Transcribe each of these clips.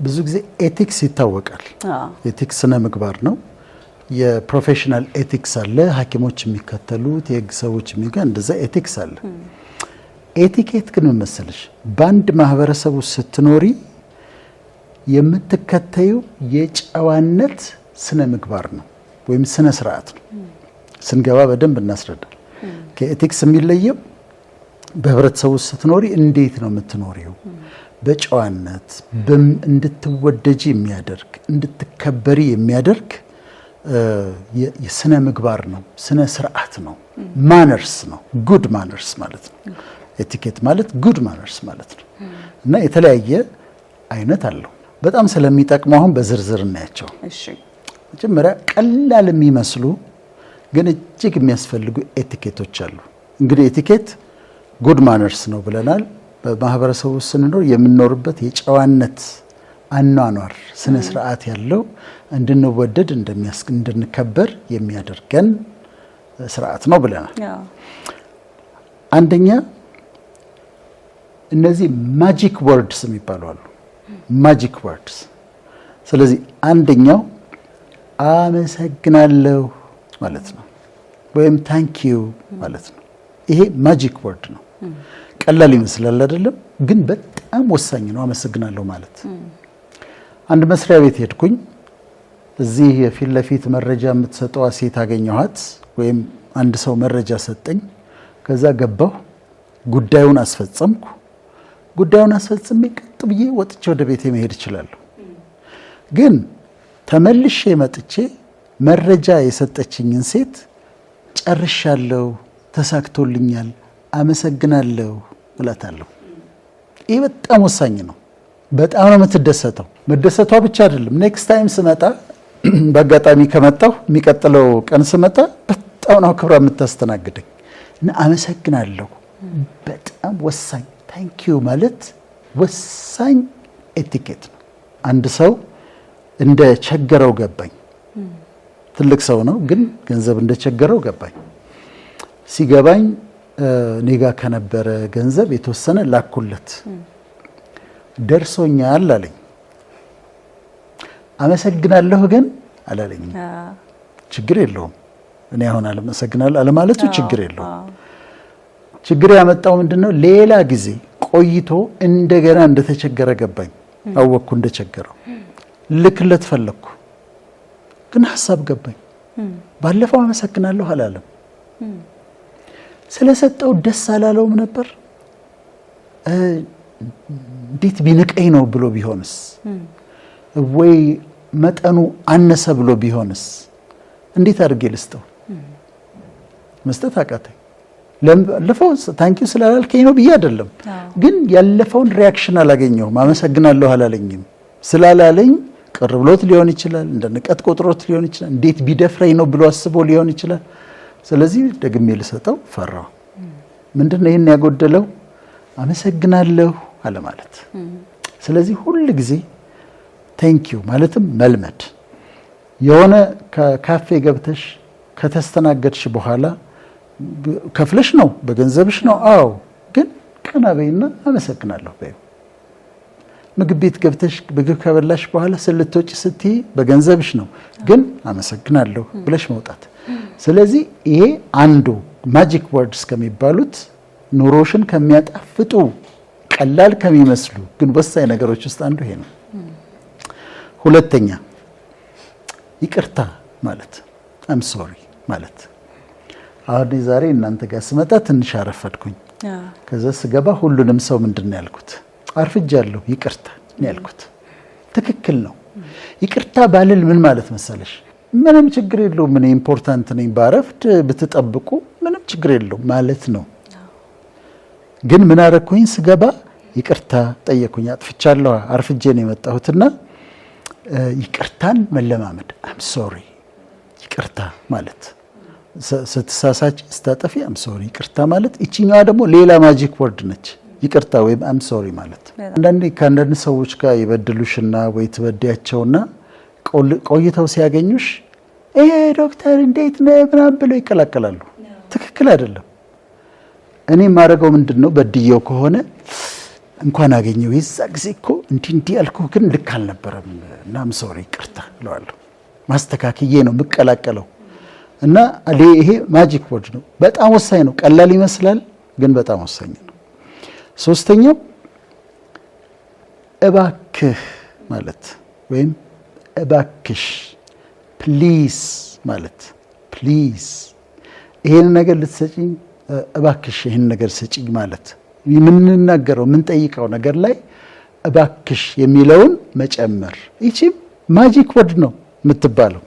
ብዙ ጊዜ ኤቲክስ ይታወቃል። ኤቲክስ ስነ ምግባር ነው። የፕሮፌሽናል ኤቲክስ አለ፣ ሐኪሞች የሚከተሉት የህግ ሰዎች የሚገን እንደዛ ኤቲክስ አለ። ኤቲኬት ግን መሰለሽ በአንድ ማህበረሰብ ውስጥ ስትኖሪ የምትከተዩ የጨዋነት ስነ ምግባር ነው ወይም ስነ ስርዓት ነው። ስንገባ በደንብ እናስረዳል። ከኤቲክስ የሚለየው በህብረተሰቡ ውስጥ ስትኖሪ እንዴት ነው የምትኖሪው? በጨዋነት እንድትወደጂ የሚያደርግ እንድትከበሪ የሚያደርግ የስነ ምግባር ነው፣ ስነ ስርዓት ነው፣ ማነርስ ነው። ጉድ ማነርስ ማለት ነው። ኤቲኬት ማለት ጉድ ማነርስ ማለት ነው። እና የተለያየ አይነት አለው። በጣም ስለሚጠቅመው አሁን በዝርዝር እናያቸው። እሺ፣ መጀመሪያ ቀላል የሚመስሉ ግን እጅግ የሚያስፈልጉ ኤቲኬቶች አሉ። እንግዲህ ኤቲኬት ጉድ ማነርስ ነው ብለናል። በማህበረሰቡ ስንኖር የምንኖርበት የጨዋነት አኗኗር ስነ ስርዓት ያለው እንድንወደድ እንድንከበር የሚያደርገን ስርዓት ነው ብለናል። አንደኛ እነዚህ ማጂክ ወርድስ የሚባሉ አሉ። ማጂክ ወርድስ። ስለዚህ አንደኛው አመሰግናለሁ ማለት ነው፣ ወይም ታንክ ዩ ማለት ነው። ይሄ ማጂክ ወርድ ነው። ቀላል ይመስላል አይደለም? ግን በጣም ወሳኝ ነው አመሰግናለሁ ማለት። አንድ መስሪያ ቤት ሄድኩኝ። እዚህ የፊት ለፊት መረጃ የምትሰጠው ሴት አገኘኋት፣ ወይም አንድ ሰው መረጃ ሰጠኝ። ከዛ ገባሁ፣ ጉዳዩን አስፈጸምኩ። ጉዳዩን አስፈጽሜ ቀጥ ብዬ ወጥቼ ወደ ቤቴ መሄድ እችላለሁ። ግን ተመልሼ መጥቼ መረጃ የሰጠችኝን ሴት ጨርሻለሁ፣ ተሳክቶልኛል፣ አመሰግናለሁ እላታለሁ። ይህ በጣም ወሳኝ ነው። በጣም ነው የምትደሰተው። መደሰቷ ብቻ አይደለም፣ ኔክስት ታይም ስመጣ በአጋጣሚ ከመጣሁ የሚቀጥለው ቀን ስመጣ በጣም ነው ክብራ የምታስተናግደኝ። እና አመሰግናለሁ በጣም ወሳኝ፣ ታንክ ዩ ማለት ወሳኝ ኤቲኬት ነው። አንድ ሰው እንደ ቸገረው ገባኝ። ትልቅ ሰው ነው ግን ገንዘብ እንደ ቸገረው ገባኝ። ሲገባኝ እኔ ጋ ከነበረ ገንዘብ የተወሰነ ላኩለት። ደርሶኛል አለኝ። አመሰግናለሁ ግን አላለኝም። ችግር የለውም እኔ አሁን አመሰግናለሁ አለማለቱ ችግር የለውም። ችግር ያመጣው ምንድነው? ሌላ ጊዜ ቆይቶ እንደገና እንደተቸገረ ገባኝ። አወቅኩ እንደቸገረው። ልክለት ፈለኩ ግን ሐሳብ ገባኝ። ባለፈው አመሰግናለሁ አላለም። ስለሰጠው ደስ አላለውም ነበር። እንዴት ቢንቀኝ ነው ብሎ ቢሆንስ? ወይ መጠኑ አነሰ ብሎ ቢሆንስ? እንዴት አድርጌ ልስጠው? መስጠት አቃተኝ። ለፈው ታንኪዩ ስላላልከኝ ነው ብዬ አይደለም፣ ግን ያለፈውን ሪያክሽን አላገኘሁም። አመሰግናለሁ አላለኝም። ስላላለኝ ቅር ብሎት ሊሆን ይችላል፣ እንደ ንቀት ቆጥሮት ሊሆን ይችላል፣ እንዴት ቢደፍረኝ ነው ብሎ አስቦ ሊሆን ይችላል። ስለዚህ ደግሜ ልሰጠው ፈራው። ምንድነው ይሄን ያጎደለው? አመሰግናለሁ አለ ማለት። ስለዚህ ሁሉ ጊዜ ቴንኪዩ ማለትም መልመድ። የሆነ ከካፌ ገብተሽ ከተስተናገድሽ በኋላ ከፍለሽ ነው በገንዘብሽ ነው፣ አዎ፣ ግን ቀና በይና አመሰግናለሁ በይው። ምግብ ቤት ገብተሽ ምግብ ከበላሽ በኋላ ስልትወጪ ስትይ በገንዘብሽ ነው፣ ግን አመሰግናለሁ ብለሽ መውጣት። ስለዚህ ይሄ አንዱ ማጂክ ወርድስ ከሚባሉት ኑሮሽን ከሚያጣፍጡ ቀላል ከሚመስሉ ግን ወሳኝ ነገሮች ውስጥ አንዱ ይሄ ነው። ሁለተኛ ይቅርታ ማለት አም ሶሪ ማለት። አሁን ዛሬ እናንተ ጋር ስመጣ ትንሽ አረፈድኩኝ። ከዛ ስገባ ሁሉንም ሰው ምንድን ነው ያልኩት? አርፍጃለሁ ይቅርታ ነው ያልኩት። ትክክል ነው። ይቅርታ ባልል ምን ማለት መሰለሽ? ምንም ችግር የለውም፣ ምን ኢምፖርታንት ነኝ ባረፍድ ብትጠብቁ ምንም ችግር የለውም ማለት ነው። ግን ምን አረኩኝ? ስገባ ይቅርታ ጠየቁኝ። አጥፍቻለሁ፣ አርፍጄ ነው የመጣሁትና ይቅርታን መለማመድ። አም ሶሪ ይቅርታ ማለት ስትሳሳች ስታጠፊ አም ሶሪ ይቅርታ ማለት። እቺኛዋ ደግሞ ሌላ ማጂክ ወርድ ነች። ይቅርታ ወይም አም ሶሪ ማለት አንዳንዴ ከአንዳንድ ሰዎች ጋር ይበድሉሽና ወይ ትበድያቸውና ቆይተው ሲያገኙሽ ዶክተር እንዴት ነው ምናምን ብለው ይቀላቀላሉ። ትክክል አይደለም። እኔ የማደርገው ምንድነው? በድየው ከሆነ እንኳን አገኘው የዛ ጊዜ እኮ እንዲህ ያልኩህ ግን ልክ አልነበረም እና ሶሪ ይቅርታ እለዋለሁ። ማስተካከዬ ነው የምቀላቀለው እና ይሄ ማጂክ ወርድ ነው። በጣም ወሳኝ ነው። ቀላል ይመስላል ግን በጣም ወሳኝ ነው። ሶስተኛው እባክህ ማለት ወይም እባክሽ ፕሊዝ ማለት ፕሊዝ ይሄን ነገር ልትሰጪኝ እባክሽ ይሄን ነገር ስጪኝ ማለት የምንናገረው የምንጠይቀው ነገር ላይ እባክሽ የሚለውን መጨመር። ይቺ ማጂክ ወርድ ነው የምትባለው።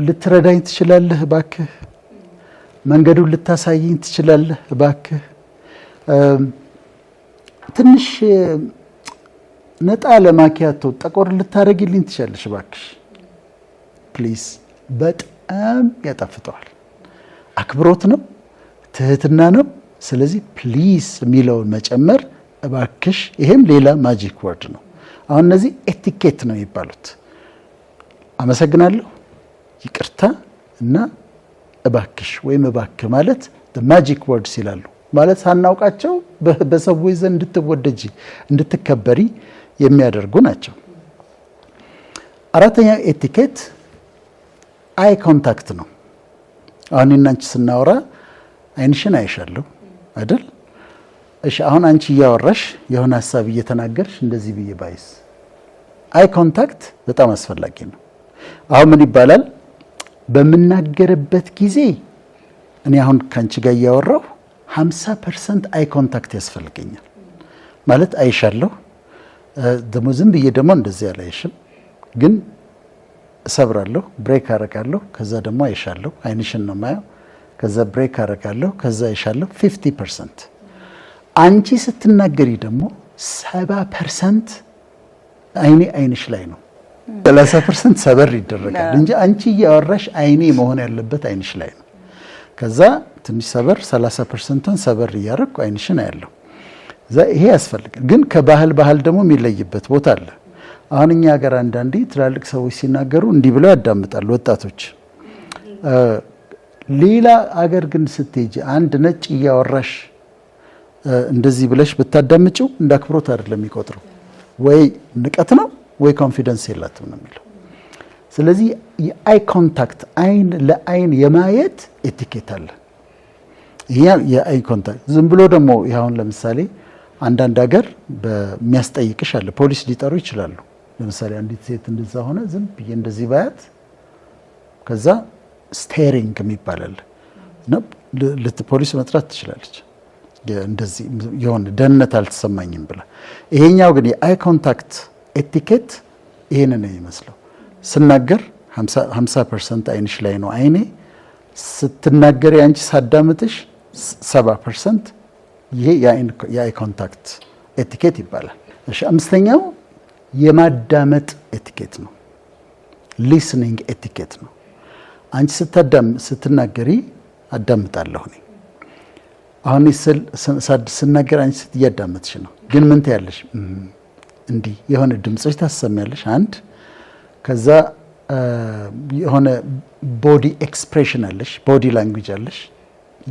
ልትረዳኝ ትችላለህ እባክህ፣ መንገዱን ልታሳይኝ ትችላለህ እባክህ፣ ትንሽ ነጣ ለማኪያቶ ጠቆር ልታረግልኝ ትችላለሽ እባክሽ። ፕሊዝ በጣም ያጣፍጠዋል። አክብሮት ነው፣ ትህትና ነው። ስለዚህ ፕሊዝ የሚለውን መጨመር እባክሽ፣ ይሄም ሌላ ማጂክ ወርድ ነው። አሁን እነዚህ ኤቲኬት ነው የሚባሉት። አመሰግናለሁ፣ ይቅርታ እና እባክሽ ወይም እባክህ ማለት ማጂክ ወርድስ ይላሉ። ማለት ሳናውቃቸው በሰዎች ዘንድ እንድትወደጂ እንድትከበሪ የሚያደርጉ ናቸው። አራተኛው ኤቲኬት አይ ኮንታክት ነው። አሁን እናንቺ ስናወራ አይንሽን አይሻለሁ አይደል? እሺ አሁን አንቺ እያወራሽ የሆነ ሐሳብ እየተናገርሽ እንደዚህ ብዬ ባይስ አይ ኮንታክት በጣም አስፈላጊ ነው። አሁን ምን ይባላል? በምናገርበት ጊዜ እኔ አሁን ካንቺ ጋር እያወራሁ 50% አይ ኮንታክት ያስፈልገኛል። ማለት አይሻለሁ ደሞ ዝም ብዬ ደሞ እንደዚህ አላይሽም፣ ግን እሰብራለሁ፣ ብሬክ አረጋለሁ፣ ከዛ ደሞ አይሻለሁ፣ አይንሽን ነው ማየው፣ ከዛ ብሬክ አረጋለሁ፣ ከዛ አይሻለሁ 50%። አንቺ ስትናገሪ ደግሞ 70% አይንሽ ላይ ነው፣ 30% ሰበር ይደረጋል እንጂ አንቺ እያወራሽ አይኔ መሆን ያለበት አይንሽ ላይ ነው። ከዛ ትንሽ ሰበር 30%ን ሰበር እያደረኩ አይንሽን አያለሁ። ይሄ ያስፈልጋል። ግን ከባህል ደግሞ የሚለይበት ቦታ አለ። አሁን እኛ ሀገር አንዳንዴ ትላልቅ ሰዎች ሲናገሩ እንዲህ ብለው ያዳምጣሉ ወጣቶች። ሌላ አገር ግን ስትሄጂ አንድ ነጭ እያወራሽ እንደዚህ ብለሽ ብታዳምጪው እንደ አክብሮት አይደለም የሚቆጥረው። ወይ ንቀት ነው ወይ ኮንፊደንስ የላትም ነው የሚለው። ስለዚህ የአይ ኮንታክት አይን ለአይን የማየት ኤቲኬት አለ። ይሄ የአይ ኮንታክት ዝም ብሎ ደግሞ ይሁን ለምሳሌ አንዳንድ ሀገር በሚያስጠይቅሽ አለ። ፖሊስ ሊጠሩ ይችላሉ። ለምሳሌ አንዲት ሴት እንደዛ ሆነ ዝም ብዬ እንደዚህ ባያት ከዛ ስቴሪንግ የሚባል ነው ፖሊስ መጥራት ትችላለች። እንደዚህ የሆነ ደህንነት አልተሰማኝም ብላ። ይሄኛው ግን የአይ ኮንታክት ኤቲኬት ይሄን ነው የሚመስለው። ስናገር 50% አይንሽ ላይ ነው አይኔ፣ ስትናገር አንቺ ሳዳምጥሽ 70%። ይሄ የአይ ኮንታክት ኤቲኬት ይባላል። እሺ አምስተኛው የማዳመጥ ኤቲኬት ነው። ሊስኒንግ ኤቲኬት ነው። አንቺ ስትናገሪ አዳምጣለሁ እኔ። አሁን ስናገር አንቺ እያዳመጥሽ ነው፣ ግን ምን ትያለሽ? እንዲህ የሆነ ድምጾች ታሰሚያለሽ አንድ። ከዛ የሆነ ቦዲ ኤክስፕሬሽን አለሽ፣ ቦዲ ላንጉጅ አለሽ፣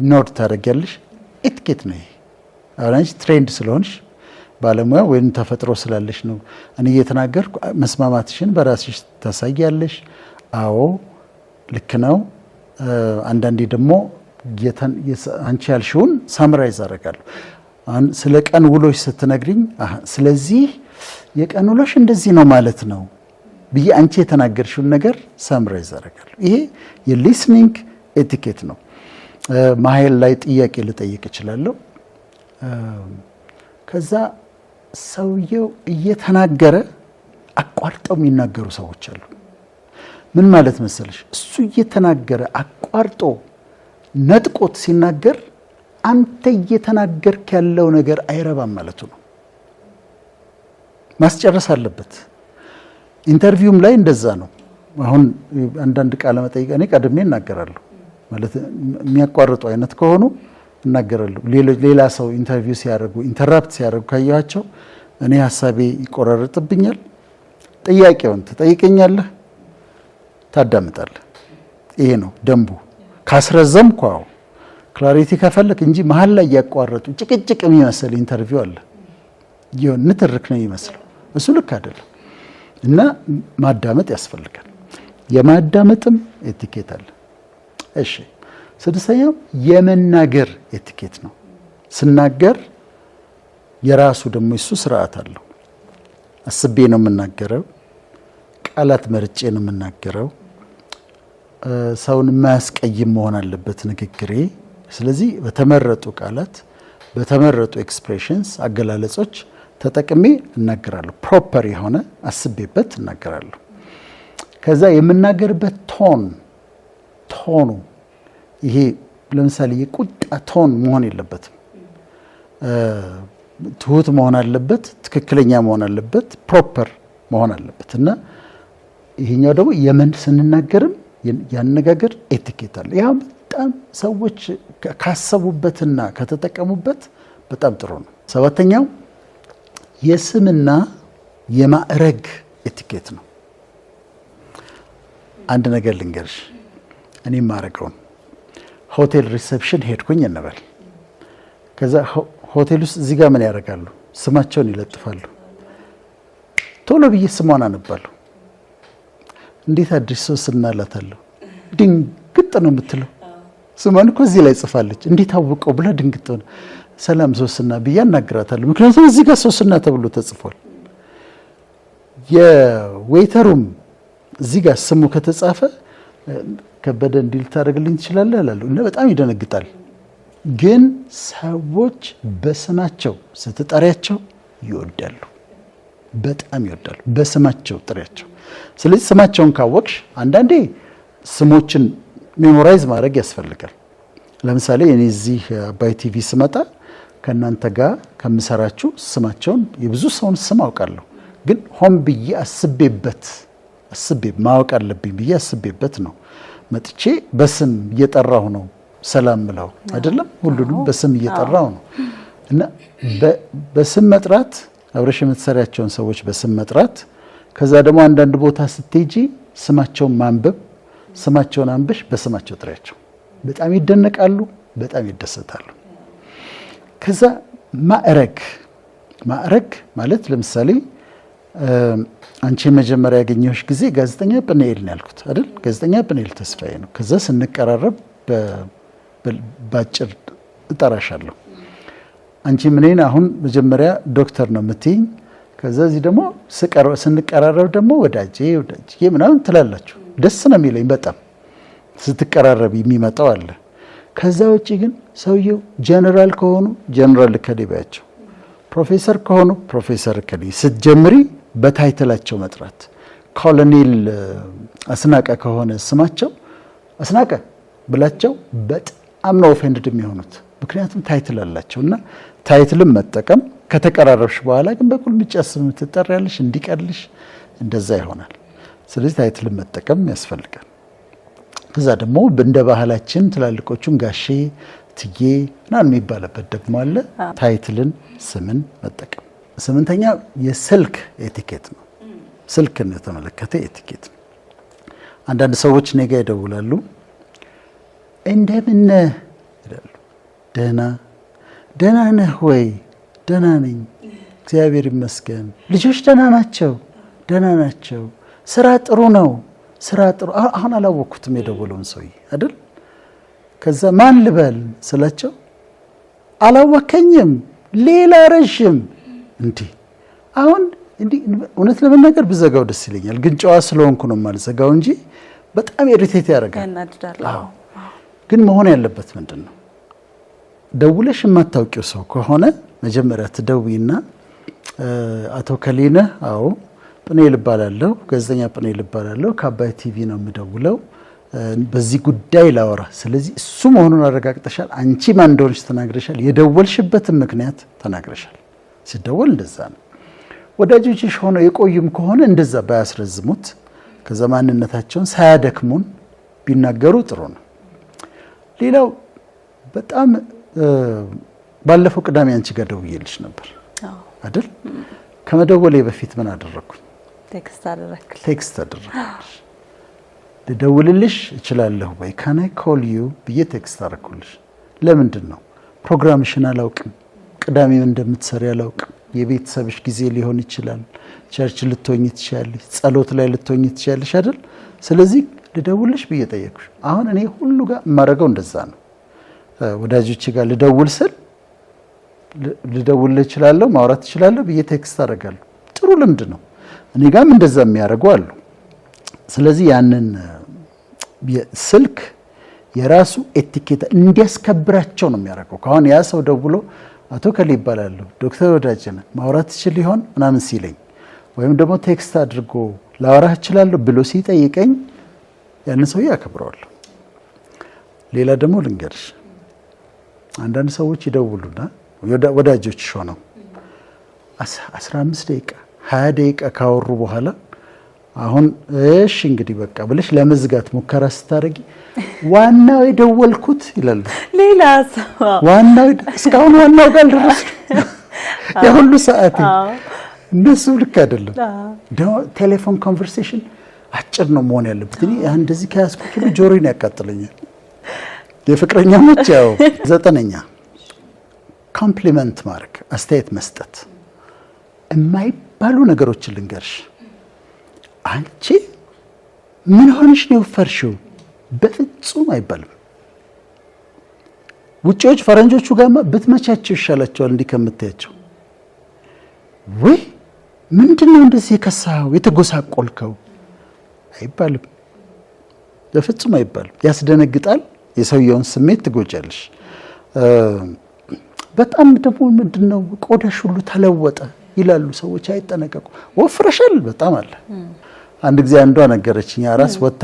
ኖድ ታደርጊያለሽ። ኤቲኬት ነው ይሄ። አሁን አንቺ ትሬንድ ስለሆንሽ ባለሙያ ወይም ተፈጥሮ ስላለሽ ነው እኔ እየተናገርኩ መስማማትሽን በራስሽ ታሳያለሽ። አዎ ልክ ነው። አንዳንዴ ደግሞ አንቺ ያልሽውን ሳምራይዝ አደርጋለሁ። አሁን ስለ ቀን ውሎሽ ስትነግሪኝ ስለዚህ የቀን ውሎሽ እንደዚህ ነው ማለት ነው ብዬ አንቺ የተናገርሽውን ነገር ሳምራይዝ አደርጋለሁ። ይሄ የሊስኒንግ ኤቲኬት ነው። መሀል ላይ ጥያቄ ልጠይቅ እችላለሁ። ከዛ ሰውየው እየተናገረ አቋርጠው የሚናገሩ ሰዎች አሉ። ምን ማለት መሰለሽ? እሱ እየተናገረ አቋርጦ ነጥቆት ሲናገር አንተ እየተናገርክ ያለው ነገር አይረባም ማለቱ ነው። ማስጨረስ አለበት። ኢንተርቪውም ላይ እንደዛ ነው። አሁን አንዳንድ ቃለ መጠይቅ እኔ ቀድሜ እናገራለሁ ማለት የሚያቋርጡ አይነት ከሆኑ እናገራለሁ። ሌላ ሰው ኢንተርቪው ሲያደርጉ ኢንተራፕት ሲያደርጉ ካየኋቸው እኔ ሀሳቤ ይቆራረጥብኛል። ጥያቄውን ትጠይቀኛለህ፣ ታዳምጣለህ። ይሄ ነው ደንቡ። ካስረዘምኩ ክላሪቲ ከፈለክ እንጂ መሀል ላይ ያቋረጡ ጭቅጭቅ የሚመስል ኢንተርቪው አለ። ይሁን ንትርክ ነው የሚመስለው። እሱ ልክ አይደለም እና ማዳመጥ ያስፈልጋል። የማዳመጥም ኤቲኬት አለ። እሺ፣ ስድስተኛው የመናገር ኤቲኬት ነው። ስናገር የራሱ ደግሞ እሱ ስርዓት አለው። አስቤ ነው የምናገረው። ቃላት መርጬ ነው የምናገረው። ሰውን የማያስቀይም መሆን አለበት ንግግሬ። ስለዚህ በተመረጡ ቃላት፣ በተመረጡ ኤክስፕሬሽንስ፣ አገላለጾች ተጠቅሜ እናገራለሁ። ፕሮፐር የሆነ አስቤበት እናገራለሁ። ከዛ የምናገርበት ቶኑ ይሄ ለምሳሌ የቁጣ ቶን መሆን የለበትም። ትሁት መሆን አለበት። ትክክለኛ መሆን አለበት። ፕሮፐር መሆን አለበት እና ይሄኛው ደግሞ ስንናገርም ያነጋገር ኤቲኬት አለ። ያ በጣም ሰዎች ካሰቡበትና ከተጠቀሙበት በጣም ጥሩ ነው። ሰባተኛው የስምና የማዕረግ ኤቲኬት ነው። አንድ ነገር ልንገርሽ፣ እኔ ማረገውን ሆቴል ሪሴፕሽን ሄድኩኝ እንበል። ከዛ ሆቴል ውስጥ እዚህ ጋር ምን ያደርጋሉ? ስማቸውን ይለጥፋሉ። ቶሎ ብዬ ስሟን አነባለሁ። እንዴት አዲስ ሶስና እላታለሁ። ድንግጥ ነው የምትለው። ስሟን እኮ እዚህ ላይ ጽፋለች። እንዴት አወቀው ብላ ድንግጥ ነው። ሰላም ሶስና ብዬ አናግራታለሁ። ምክንያቱም እዚህ ጋር ሶስና ተብሎ ተጽፏል። የዌይተሩም እዚህ ጋር ስሙ ከተጻፈ ከበደ እንዲል ታደርግልኝ ትችላለህ እላለሁ እና በጣም ይደነግጣል። ግን ሰዎች በስማቸው ስትጠሪያቸው ይወዳሉ፣ በጣም ይወዳሉ። በስማቸው ጥሪያቸው። ስለዚህ ስማቸውን ካወቅሽ አንዳንዴ ስሞችን ሜሞራይዝ ማድረግ ያስፈልጋል። ለምሳሌ እኔ እዚህ አባይ ቲቪ ስመጣ ከእናንተ ጋር ከምሰራችሁ ስማቸውን የብዙ ሰውን ስም አውቃለሁ። ግን ሆን ብዬ ማወቅ አለብኝ ብዬ አስቤበት ነው መጥቼ በስም እየጠራሁ ነው ሰላም ብለው አይደለም፣ ሁሉንም በስም እየጠራው ነው። እና በስም መጥራት አብረሽ የምትሰሪያቸውን ሰዎች በስም መጥራት፣ ከዛ ደግሞ አንዳንድ ቦታ ስትሄጂ ስማቸውን ማንበብ፣ ስማቸውን አንበሽ በስማቸው ጥሪያቸው። በጣም ይደነቃሉ፣ በጣም ይደሰታሉ። ከዛ ማዕረግ ማለት ለምሳሌ አንቺ መጀመሪያ ያገኘሁሽ ጊዜ ጋዜጠኛ ጵንኤል ነው ያልኩት አይደል? ጋዜጠኛ ጵንኤል ተስፋዬ ነው። ከዛ ስንቀራረብ ባጭር እጠራሻለሁ። አንቺ ምንን አሁን መጀመሪያ ዶክተር ነው የምትይኝ። ከዛ እዚህ ደግሞ ስንቀራረብ ደግሞ ወዳጄ ምናምን ትላላችሁ። ደስ ነው የሚለኝ በጣም ስትቀራረብ የሚመጣው አለ። ከዛ ውጪ ግን ሰውየው ጀነራል ከሆኑ ጀነራል ከዲባያቸው፣ ፕሮፌሰር ከሆኑ ፕሮፌሰር ከዲ ስትጀምሪ በታይትላቸው መጥራት። ኮሎኔል አስናቀ ከሆነ ስማቸው አስናቀ ብላቸው በጣም ነው ኦፌንድድ የሚሆኑት። ምክንያቱም ታይትል አላቸው እና ታይትልም መጠቀም ከተቀራረብሽ በኋላ ግን በቁልምጫ ስም ትጠሪያለሽ እንዲቀልሽ እንደዛ ይሆናል። ስለዚህ ታይትልም መጠቀም ያስፈልጋል። ከዛ ደግሞ እንደ ባህላችን ትላልቆቹን ጋሼ ትዬ ምናምን የሚባልበት ደግሞ አለ። ታይትልን ስምን መጠቀም። ስምንተኛ የስልክ ኤቲኬት ነው። ስልክን የተመለከተ ኤቲኬት ነው። አንዳንድ ሰዎች እኔ ጋ ይደውላሉ። እንደምን ነህ ይላሉ። ደህና ነህ ወይ? ደህና ነኝ እግዚአብሔር ይመስገን። ልጆች ደህና ናቸው? ደህና ናቸው። ስራ ጥሩ ነው? ስራ ጥሩ። አሁን አላወቅኩትም የደወለውን ሰውዬ አይደል? ከዛ ማን ልበል ስላቸው አላወከኝም፣ ሌላ ረዥም አሁን እውነት ለመናገር ብዘጋው ደስ ይለኛል፣ ግን ጨዋ ስለሆንኩ ነው የማልዘጋው እንጂ በጣም ኢሪቴት ያደርጋል። ግን መሆን ያለበት ምንድን ነው? ደውለሽ የማታውቂው ሰው ከሆነ መጀመሪያ ትደውይና አቶ ከሌነ፣ አዎ ጵንኤል እባላለሁ፣ ጋዜጠኛ ጵንኤል እባላለሁ፣ ከአባይ ቲቪ ነው የምደውለው፣ በዚህ ጉዳይ ላወራ። ስለዚህ እሱ መሆኑን አረጋግጠሻል፣ አንቺ ማን እንደሆነች ተናግረሻል፣ የደወልሽበትን ምክንያት ተናግረሻል። ሲደወል እንደዛ ነው። ወዳጆችሽ ሆነው የቆዩም ከሆነ እንደዛ ባያስረዝሙት፣ ከዛ ማንነታቸውን ሳያደክሙን ቢናገሩ ጥሩ ነው። ሌላው በጣም ባለፈው ቅዳሜ አንቺ ጋር ደውዬልሽ ነበር አይደል? ከመደወሌ በፊት ምን አደረኩኝ? ቴክስት አደረኩልሽ። ልደውልልሽ እችላለሁ ወይ ካን አይ ኮል ዩ ብዬ ቴክስት አደረኩልሽ። ለምንድን ነው? ፕሮግራምሽን አላውቅም፣ ቅዳሜ እንደምትሰሪ አላውቅም። የቤተሰብሽ ጊዜ ሊሆን ይችላል፣ ቸርች ልትሆኚ ትችያለሽ፣ ጸሎት ላይ ልትሆኚ ትችያለሽ አይደል? ስለዚህ ልደውልሽ ብዬ ጠየቅኩሽ። አሁን እኔ ሁሉ ጋር የማደርገው እንደዛ ነው። ወዳጆቼ ጋር ልደውል ስል ልደውል እችላለሁ፣ ማውራት እችላለሁ ብዬ ቴክስት አደርጋለሁ። ጥሩ ልምድ ነው። እኔ ጋርም እንደዛ የሚያደርጉ አሉ። ስለዚህ ያንን ስልክ የራሱ ኤቲኬት እንዲያስከብራቸው ነው የሚያደርገው። ካሁን ያ ሰው ደውሎ አቶ ከሌ ይባላሉ ዶክተር ወዳጅነህ ማውራት ትችል ይሆን ምናምን ሲለኝ ወይም ደግሞ ቴክስት አድርጎ ላወራህ እችላለሁ ብሎ ሲጠይቀኝ ያን ሰው ያከብረዋል። ሌላ ደግሞ ልንገርሽ፣ አንዳንድ ሰዎች ይደውሉና ወዳጆች ሆነው 15 ደቂቃ 20 ደቂቃ ካወሩ በኋላ አሁን እሺ እንግዲህ በቃ ብለሽ ለመዝጋት ሙከራ ስታደርጊ ዋናው የደወልኩት ይላሉ። ሌላ ሰው እስካሁን ዋናው ጋር አልደረስኩም የሁሉ ሰዓት እንደሱ ልክ አይደለም። ቴሌፎን ኮንቨርሴሽን አጭር ነው መሆን ያለበት። እኔ እንደዚህ ከያዝኩት ሁሉ ጆሮዬን ያቃጥለኛል። የፍቅረኛሞች ያው 9ኛ ኮምፕሊመንት ማድረግ፣ አስተያየት መስጠት። የማይባሉ ነገሮችን ልንገርሽ። አንቺ ምን ሆነሽ ነው የወፈርሽው? በፍጹም አይባልም። ውጪዎች ፈረንጆቹ ጋርማ ብትመቻቸው ይሻላቸዋል እንዲህ ከምታያቸው። ወይ ምንድነው እንደዚህ የከሳው የተጎሳቆልከው? አይባልም፣ በፍጹም አይባልም። ያስደነግጣል። የሰውየውን ስሜት ትጎጃለሽ። በጣም ደግሞ ምንድነው ቆዳሽ ሁሉ ተለወጠ ይላሉ ሰዎች። አይጠነቀቁ። ወፍረሻል በጣም አለ። አንድ ጊዜ አንዷ ነገረችኝ። አራስ ወጣ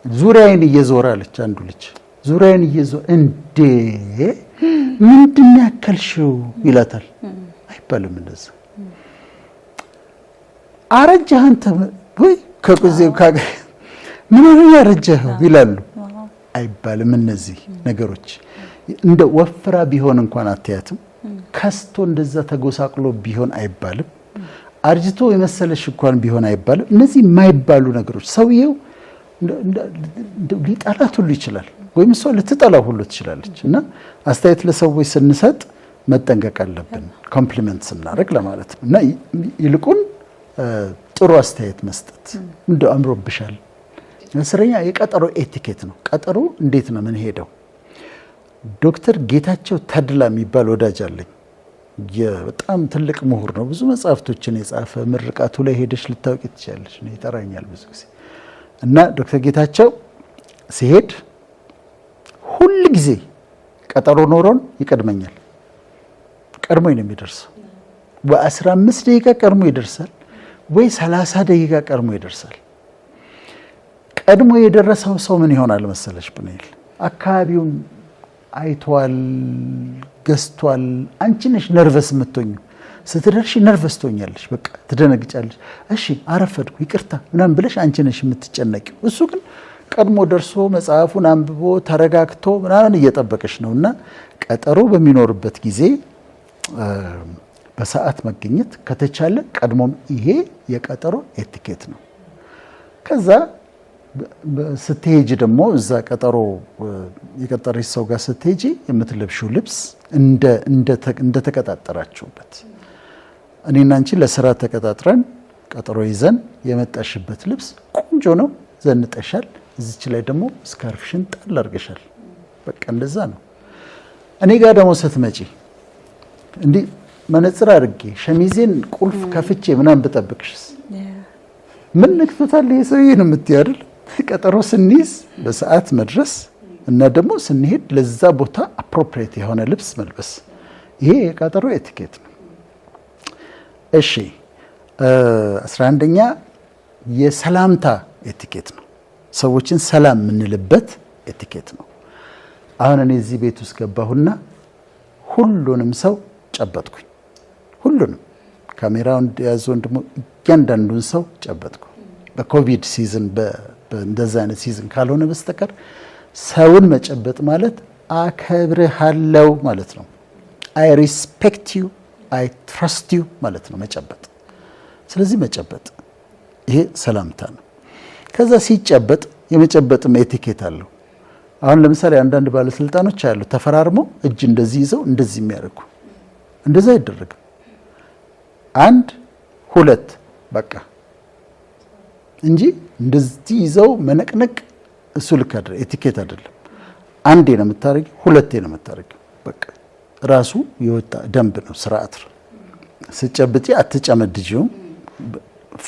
ዙሪያዬን እየዞረ አለች። አንዱ ልጅ ዙሪያዬን እየዞረ እንዴ ምንድን ያከልሽው ይላታል። አይባልም እንደዛ። አረጀህ አንተ ወይ ከቁዜው ካገ ምን ነው ያረጀህ ይላሉ። አይባልም እነዚህ ነገሮች። እንደ ወፍራ ቢሆን እንኳን አትያትም። ከስቶ እንደዛ ተጎሳቅሎ ቢሆን አይባልም። አርጅቶ የመሰለሽ እንኳን ቢሆን አይባልም። እነዚህ የማይባሉ ነገሮች ሰውየው ሊጠላት ሁሉ ይችላል፣ ወይም እሷ ልትጠላው ሁሉ ትችላለች። እና አስተያየት ለሰዎች ስንሰጥ መጠንቀቅ አለብን፣ ኮምፕሊመንት ስናደርግ ለማለት ነው። እና ይልቁን ጥሩ አስተያየት መስጠት። እንደው አምሮብሻል። መስረኛ የቀጠሮ ኤቲኬት ነው። ቀጠሮ እንዴት ነው ምን ሄደው? ዶክተር ጌታቸው ተድላ የሚባል ወዳጅ አለኝ። በጣም ትልቅ ምሁር ነው። ብዙ መጽሐፍቶችን የጻፈ ምርቃቱ ላይ ሄደሽ ልታውቂ ትችላለሽ። ነው ይጠራኛል ብዙ ጊዜ። እና ዶክተር ጌታቸው ሲሄድ ሁል ጊዜ ቀጠሮ ኖሮን ይቀድመኛል። ቀድሞኝ ነው የሚደርሰው። በ15 ደቂቃ ቀድሞ ይደርሳል፣ ወይ 30 ደቂቃ ቀድሞ ይደርሳል። ቀድሞ የደረሰው ሰው ምን ይሆናል መሰለሽ ብንል አካባቢውን አይቷል፣ ገዝቷል። አንቺ ነሽ ነርቨስ የምትሆኚው። ስትደርሺ ነርቨስ ትሆኛለሽ፣ በቃ ትደነግጫለሽ። እሺ አረፈድኩ ይቅርታ ምናምን ብለሽ አንቺ ነሽ የምትጨነቂው። እሱ ግን ቀድሞ ደርሶ መጽሐፉን አንብቦ ተረጋግቶ ምናምን እየጠበቀሽ ነው። እና ቀጠሮ በሚኖርበት ጊዜ በሰዓት መገኘት ከተቻለ ቀድሞም፣ ይሄ የቀጠሮ ኤቲኬት ነው። ከዛ ስትሄጂ ደግሞ እዛ ቀጠሮ የቀጠረሽ ሰው ጋር ስትሄጂ የምትለብሺው ልብስ እንደ ተቀጣጠራችሁበት። እኔና አንቺ ለስራ ተቀጣጥረን ቀጠሮ ይዘን የመጣሽበት ልብስ ቆንጆ ነው፣ ዘንጠሻል። እዚች ላይ ደግሞ ስካርፍሽን ጣል አድርገሻል። በቃ እንደዛ ነው። እኔ ጋር ደግሞ ስትመጪ እንዲህ መነጽር አድርጌ ሸሚዜን ቁልፍ ከፍቼ ምናምን ብጠብቅሽስ ምን ነክቶታል ይሄ ሰውዬ ነው የምትይው አይደል? ቀጠሮ ስንይዝ በሰዓት መድረስ እና ደግሞ ስንሄድ ለዛ ቦታ አፕሮፕሪየት የሆነ ልብስ መልበስ፣ ይሄ የቀጠሮ ኤቲኬት ነው። እሺ 11ኛ የሰላምታ ኤቲኬት ነው። ሰዎችን ሰላም የምንልበት ኤቲኬት ነው። አሁን እኔ እዚህ ቤት ውስጥ ገባሁና ሁሉንም ሰው ጨበጥኩኝ። ሁሉንም ካሜራውን ያዘውን ደግሞ እያንዳንዱን ሰው ጨበጥኩ። በኮቪድ ሲዝን እንደዛ አይነት ሲዝን ካልሆነ በስተቀር ሰውን መጨበጥ ማለት አከብርሃለሁ ማለት ነው። አይ ሪስፔክት ዩ፣ አይ ትረስት ዩ ማለት ነው መጨበጥ። ስለዚህ መጨበጥ ይሄ ሰላምታ ነው። ከዛ ሲጨበጥ የመጨበጥም ኤቲኬት አለው። አሁን ለምሳሌ አንዳንድ ባለስልጣኖች አሉ ተፈራርመው እጅ እንደዚህ ይዘው እንደዚህ የሚያደርጉ እንደዛ አይደረግም። 1 2 በቃ እንጂ እንደዚህ ይዘው መነቅነቅ እሱ ልክ አይደለም፣ ኤቲኬት አይደለም። አንዴ ነው የምታረጊው፣ ሁለቴ ነው የምታረጊው። በቃ ራሱ የወጣ ደንብ ነው፣ ስርዓት ነው። ስጨብጪ አትጨመድጂው፣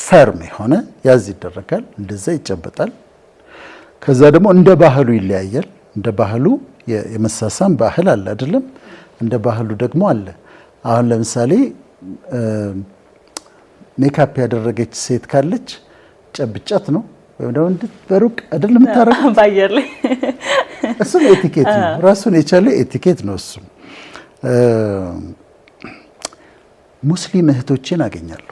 ፈርም የሆነ ያዝ ይደረጋል፣ እንደዛ ይጨበጣል። ከዛ ደግሞ እንደ ባህሉ ይለያያል። እንደ ባህሉ የመሳሳም ባህል አለ አይደለም? እንደ ባህሉ ደግሞ አለ። አሁን ለምሳሌ ሜካፕ ያደረገች ሴት ካለች ጨብጫት ነው ወይም ደግሞ በሩቅ አይደለም የምታረገው ባየር ላይ እሱ ኤቲኬት ነው፣ ራሱን የቻለ ኤቲኬት ነው እሱ። ሙስሊም እህቶችን አገኛለሁ።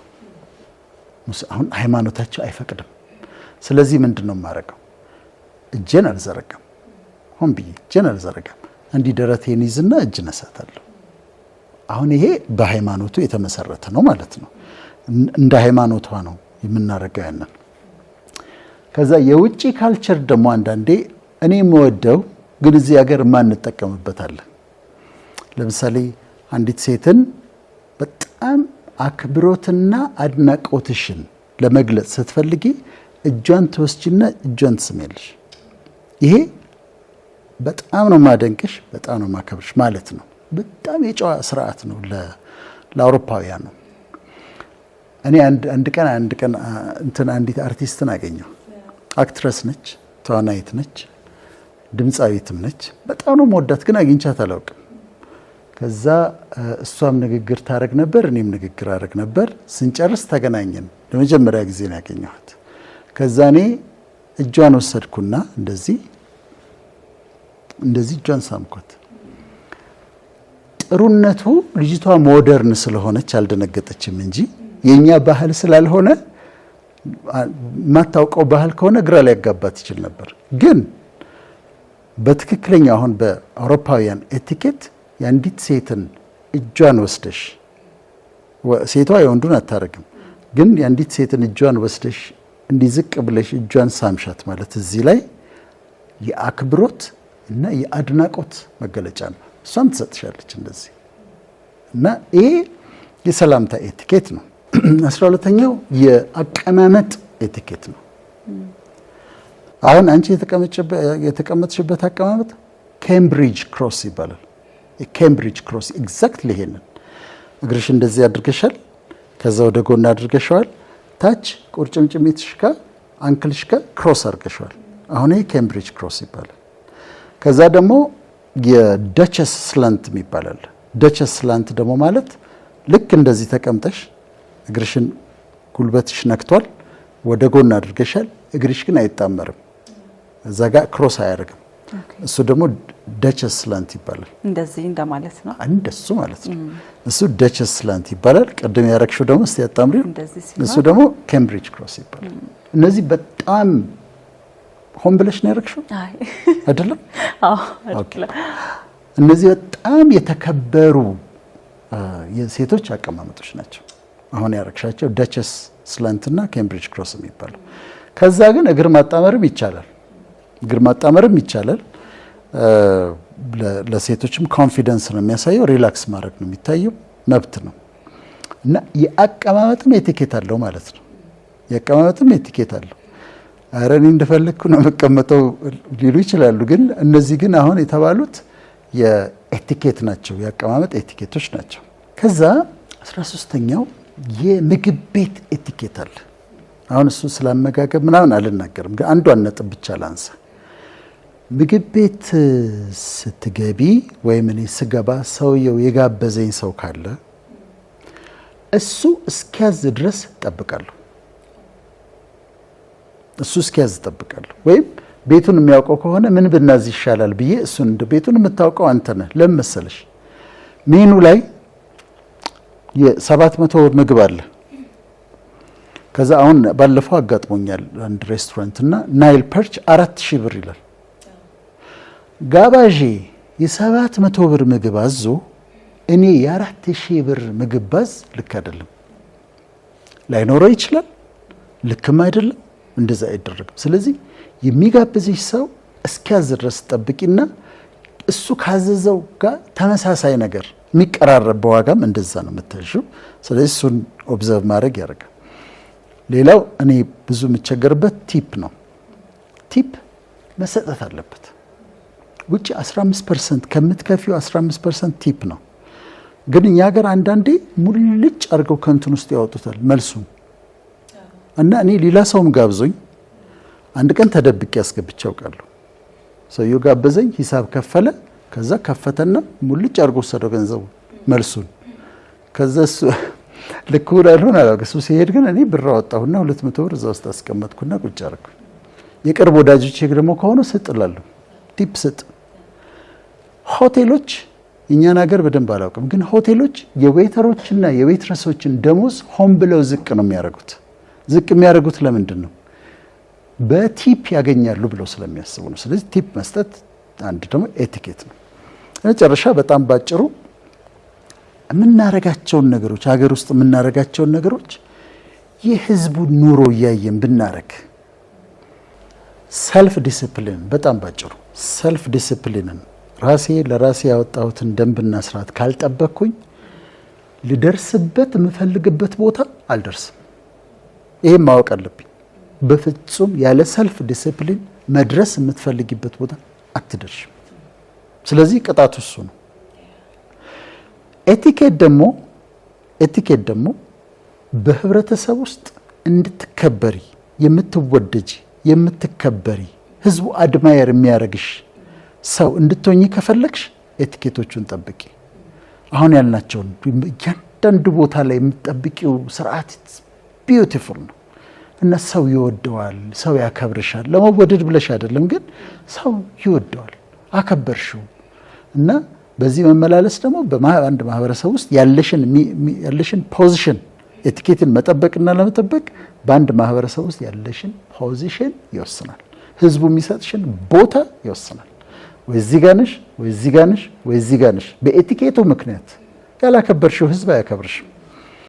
አሁን ሃይማኖታቸው አይፈቅድም። ስለዚህ ምንድነው የማደርገው? እጄን አልዘረጋም፣ ሆን ብዬ እጄን አልዘረጋም። እንዲህ ደረቴን ይዝና እጅ ነሳታለሁ። አሁን ይሄ በሃይማኖቱ የተመሰረተ ነው ማለት ነው። እንደ ሃይማኖቷ ነው የምናረጋው ያንን። ከዛ የውጪ ካልቸር ደግሞ አንዳንዴ እኔ የምወደው ግን እዚህ ሀገር ማንጠቀምበት አለ። ለምሳሌ አንዲት ሴትን በጣም አክብሮትና አድናቆትሽን ለመግለጽ ስትፈልጊ እጇን ትወስጂና እጇን ትስሚያለሽ። ይሄ በጣም ነው ማደንቅሽ፣ በጣም ነው ማከብርሽ ማለት ነው። በጣም የጨዋ ስርዓት ነው ለአውሮፓውያን ነው። እኔ አንድ ቀን እንትን አንዲት አርቲስትን አገኘው። አክትረስ ነች፣ ተዋናይት ነች፣ ድምፃዊትም ነች። በጣም ነው መወዳት፣ ግን አግኝቻት አላውቅም። ከዛ እሷም ንግግር ታረግ ነበር፣ እኔም ንግግር አረግ ነበር። ስንጨርስ ተገናኘን። ለመጀመሪያ ጊዜ ነው ያገኘኋት። ከዛ እኔ እጇን ወሰድኩና እንደዚህ እጇን ሳምኳት። ጥሩነቱ ልጅቷ ሞደርን ስለሆነች አልደነገጠችም እንጂ የኛ ባህል ስላልሆነ ማታውቀው ባህል ከሆነ ግራ ሊያጋባት ይችል ነበር። ግን በትክክለኛ አሁን በአውሮፓውያን ኤቲኬት የአንዲት ሴትን እጇን ወስደሽ ሴቷ የወንዱን አታረግም፣ ግን የአንዲት ሴትን እጇን ወስደሽ እንዲዝቅ ብለሽ እጇን ሳምሻት ማለት እዚህ ላይ የአክብሮት እና የአድናቆት መገለጫ ነው። እሷም ትሰጥሻለች እንደዚህ እና ይሄ የሰላምታ ኤቲኬት ነው። 12ኛው የአቀማመጥ ኤቲኬት ነው። አሁን አንቺ የተቀመጥሽበት አቀማመጥ ኬምብሪጅ ክሮስ ይባላል። ኬምብሪጅ ክሮስ ኤግዛክትሊ ይሄንን እግርሽ እንደዚህ አድርገሻል፣ ከዛ ወደ ጎን አድርገሻል፣ ታች ቁርጭምጭሚትሽ ጋር አንክልሽ ጋር ክሮስ አድርገሻል። አሁን ይሄ ኬምብሪጅ ክሮስ ይባላል። ከዛ ደግሞ የደቸስ ስላንት ይባላል። ደቸስ ስላንት ደግሞ ማለት ልክ እንደዚህ ተቀምጠሽ እግርሽን ጉልበትሽ ነክቷል፣ ወደ ጎን አድርገሻል፣ እግርሽ ግን አይጣመርም፣ እዛ ጋር ክሮስ አያደርግም። እሱ ደግሞ ደቸስ ስላንት ይባላል። እንደዚህ እንደማለት ነው፣ እንደሱ ማለት ነው። እሱ ደቸስ ስላንት ይባላል። ቀደም ያረግሽው ደግሞ እስቲ አጣምሪው፣ እሱ ደግሞ ኬምብሪጅ ክሮስ ይባላል። እነዚህ በጣም ሆን ብለሽ ነው ያረግሽው አይደለም? አዎ አይደለም። እነዚህ በጣም የተከበሩ የሴቶች አቀማመጦች ናቸው። አሁን ያረግሻቸው ደቸስ ስላንት እና ኬምብሪጅ ክሮስ የሚባለው። ከዛ ግን እግር ማጣመርም ይቻላል። እግር ማጣመርም ይቻላል። ለሴቶችም ኮንፊደንስ ነው የሚያሳየው፣ ሪላክስ ማድረግ ነው የሚታየው፣ መብት ነው። እና የአቀማመጥም ኤቲኬት አለው ማለት ነው። የአቀማመጥም ኤቲኬት አለው። ኧረ እኔ እንደፈለግኩ ነው የምቀመጠው ሊሉ ይችላሉ። ግን እነዚህ ግን አሁን የተባሉት የኤቲኬት ናቸው፣ የአቀማመጥ ኤቲኬቶች ናቸው። ከዛ 13ኛው የምግብ ቤት ኤቲኬት አለ። አሁን እሱ ስላመጋገብ ምናምን አልናገርም፣ ግን አንዷን ነጥብ ብቻ ላንሳ። ምግብ ቤት ስትገቢ ወይም እኔ ስገባ ሰውየው የጋበዘኝ ሰው ካለ እሱ እስኪያዝ ድረስ ጠብቃለሁ። እሱ እስኪያዝ ጠብቃለሁ። ወይም ቤቱን የሚያውቀው ከሆነ ምን ብናዝ ይሻላል ብዬ እሱን እንደ ቤቱን የምታውቀው አንተ ነህ። ለምን መሰለሽ ሜኑ ላይ የ700 ብር ምግብ አለ። ከዛ አሁን ባለፈው አጋጥሞኛል አንድ ሬስቶራንት እና ናይል ፐርች 4000 ብር ይላል። ጋባዤ የ700 ብር ምግብ አዞ እኔ የ4000 ብር ምግብ ባዝ ልክ አይደለም። ላይኖረው ይችላል፣ ልክም አይደለም። እንደዛ አይደረግም። ስለዚህ የሚጋብዝሽ ሰው እስኪያዝ ድረስ ጠብቂና እሱ ካዘዘው ጋር ተመሳሳይ ነገር የሚቀራረብ በዋጋም እንደዛ ነው የምታዥው። ስለዚህ እሱን ኦብዘርቭ ማድረግ ያደርጋል። ሌላው እኔ ብዙ የምቸገርበት ቲፕ ነው። ቲፕ መሰጠት አለበት። ውጭ 15% ከምትከፊው 15% ቲፕ ነው። ግን እኛ ሀገር አንዳንዴ ሙልጭ አድርገው ከንትን ውስጥ ያወጡታል መልሱን እና እኔ ሌላ ሰውም ጋብዞኝ አንድ ቀን ተደብቄ ያስገብቼ ያውቃለሁ። ሰውየው ጋበዘኝ፣ ሂሳብ ከፈለ፣ ከዛ ከፈተና ሙልጭ አድርጎ ወሰደው ገንዘቡ መልሱን። ከዛ እሱ ልክ ወዳልሆነ አላውቅም። እሱ ሲሄድ ግን እኔ ብር አወጣሁና 200 ብር እዛ ውስጥ አስቀመጥኩና ቁጭ አደረኩ። የቅርብ ወዳጆቼ ደግሞ ከሆነ ስጥ እላለሁ፣ ቲፕ ስጥ። ሆቴሎች እኛን ሀገር በደንብ አላውቅም፣ ግን ሆቴሎች የዌተሮችና የዌትረሶችን ደሞዝ ሆን ብለው ዝቅ ነው የሚያደርጉት። ዝቅ የሚያደርጉት ለምንድን ነው? በቲፕ ያገኛሉ ብለው ስለሚያስቡ ነው። ስለዚህ ቲፕ መስጠት አንድ ደግሞ ኤቲኬት ነው። መጨረሻ በጣም ባጭሩ የምናረጋቸውን ነገሮች ሀገር ውስጥ የምናረጋቸውን ነገሮች የህዝቡ ኑሮ እያየን ብናረግ ሰልፍ ዲሲፕሊን በጣም ባጭሩ ሰልፍ ዲሲፕሊንን ራሴ ለራሴ ያወጣሁትን ደንብና ስርዓት ካልጠበቅኩኝ ልደርስበት የምፈልግበት ቦታ አልደርስም። ይሄን ማወቅ አለብኝ። በፍጹም ያለ ሰልፍ ዲሲፕሊን መድረስ የምትፈልጊበት ቦታ አትደርሽም። ስለዚህ ቅጣቱ እሱ ነው። ኤቲኬት ደግሞ በህብረተሰብ ውስጥ እንድትከበሪ የምትወደጂ የምትከበሪ ህዝቡ አድማየር የሚያረግሽ ሰው እንድትሆኚ ከፈለግሽ ኤቲኬቶቹን ጠብቂ። አሁን ያልናቸውን እያንዳንዱ ቦታ ላይ የምትጠብቂው ስርዓት ቢዩቲፉል ነው እና ሰው ይወደዋል፣ ሰው ያከብርሻል። ለመወደድ ብለሽ አይደለም፣ ግን ሰው ይወደዋል፣ አከበርሽው እና በዚህ መመላለስ ደግሞ በአንድ ማህበረሰብ ውስጥ ያለሽን ፖዚሽን ኤቲኬትን መጠበቅና ለመጠበቅ በአንድ ማህበረሰብ ውስጥ ያለሽን ፖዚሽን ይወስናል። ህዝቡ የሚሰጥሽን ቦታ ይወስናል። ወይ እዚህ ጋር ነሽ፣ ወይ እዚህ ጋር ነሽ፣ ወይ እዚህ ጋር ነሽ። በኤቲኬቱ ምክንያት ያላከበርሽው ህዝብ አያከብርሽም።